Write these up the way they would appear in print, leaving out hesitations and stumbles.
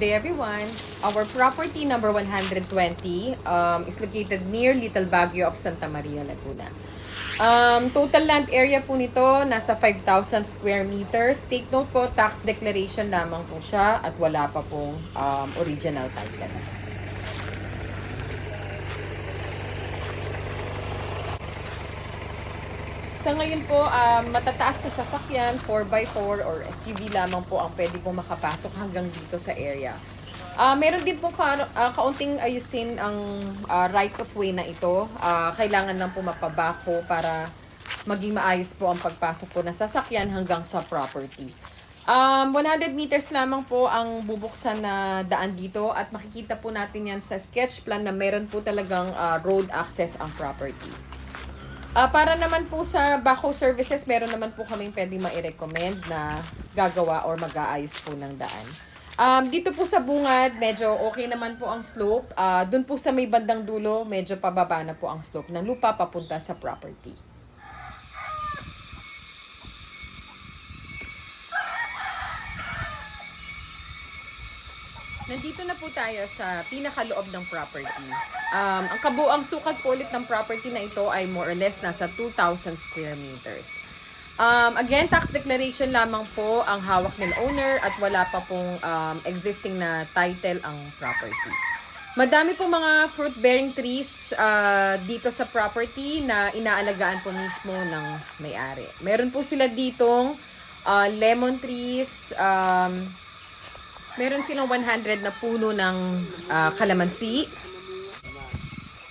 day everyone. Our property number 120 is located near Little Baguio of Santa Maria, Laguna. Total land area po nito nasa 5,000 square meters. Take note po, tax declaration lamang po siya at wala pa pong original title. Sa ngayon po, matataas na sasakyan, 4x4 or SUV lamang po ang pwede pong makapasok hanggang dito sa area. Meron din po kaunting ayusin ang right of way na ito. Kailangan lang po mapabako para maging maayos po ang pagpasok po ng sasakyan hanggang sa property. 100 meters lamang po ang bubuksan na daan dito at makikita po natin yan sa sketch plan na meron po talagang road access ang property. Para naman po sa backhoe services, meron naman po kaming pwedeng mai-recommend na gagawa or mag-aayos po ng daan. Dito po sa bungad, medyo okay naman po ang slope. Doon po sa may bandang dulo, medyo pababa na po ang slope ng lupa papunta sa property. Nandito na po tayo sa pinakaloob ng property. Ang kabuang sukat po ulit ng property na ito ay more or less nasa 2,000 square meters. Again, tax declaration lamang po ang hawak ng owner at wala pa pong existing na title ang property. Madami po mga fruit-bearing trees dito sa property na inaalagaan po mismo ng may-ari. Meron po sila ditong lemon trees, meron silang 100 na puno ng kalamansi.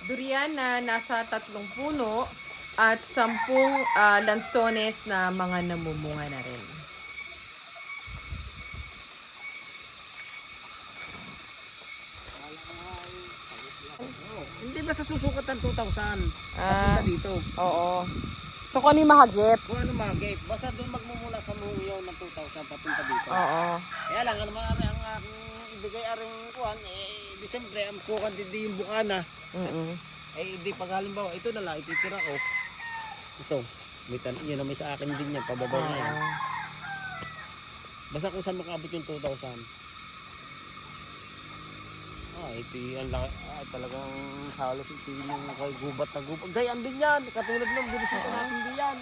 Durian na nasa 3 puno at 10 lansones na mga namumunga na rin. Hindi ba sa susukat ng 2,000? Papunta dito. Oo. So kung ano yung mahagip? Kung ano magate, basta doon magmumula sa Muhyaw ng 2,000 papunta dito. Oo. Kaya lang, ano man ang aking ibigay aring kuhan, Disyembre, ang kuhan hindi yung bukana. Hindi pag halimbawa, ito na lang, ititira ko. Ito, yun na may sa akin din yan, pababaw na yan. Basta kung saan makabot yung 2,000. Ito yung talagang halos ito yung kay gubat na gubat. Gayan din yan, katulad ng binisita natin din yan.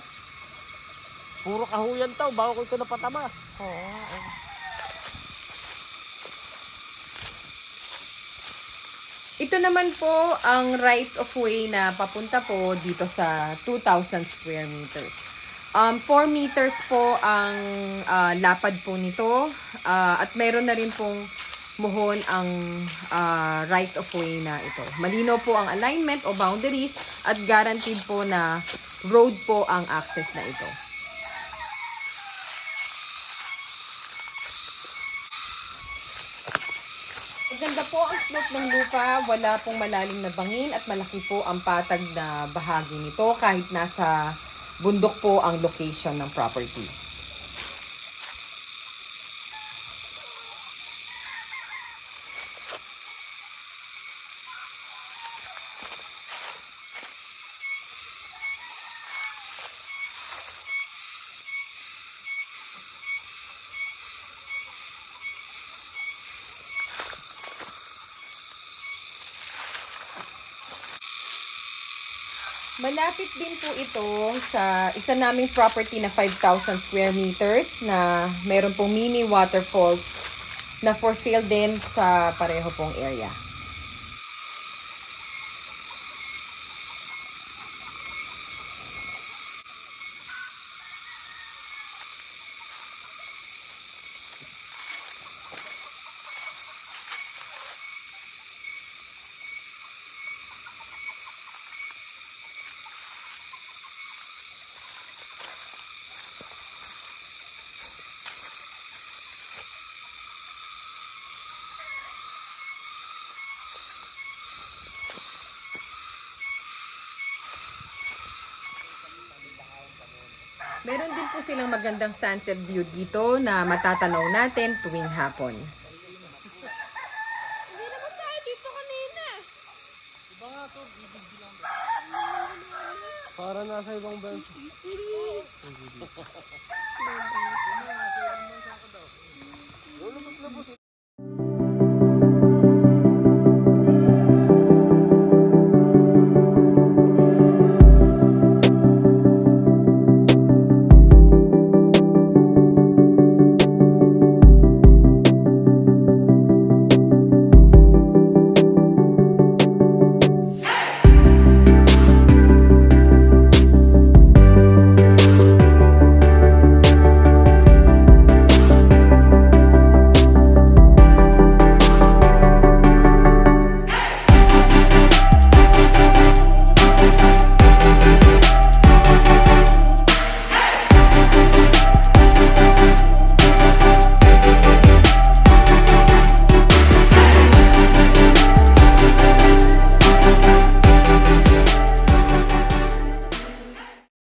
Puro kahuyan tao, bago ko ito napatama. Oo. Ito naman po ang right of way na papunta po dito sa 2,000 square meters. 4 meters po ang lapad po nito at meron na rin pong muhon ang right of way na ito. Malinaw po ang alignment o boundaries at guaranteed po na road po ang access na ito. Maganda po ang slope ng lupa, wala pong malalim na bangin at malaki po ang patag na bahagi nito kahit nasa bundok po ang location ng property. Malapit din po ito sa isa naming property na 5,000 square meters na meron pong mini waterfalls na for sale din sa pareho pong area. Meron din po silang magandang sunset view dito na matatanaw natin tuwing hapon. Hindi naman tayo dito kanina. Iba nga to, bibig lang. Para nasa ibang bansa.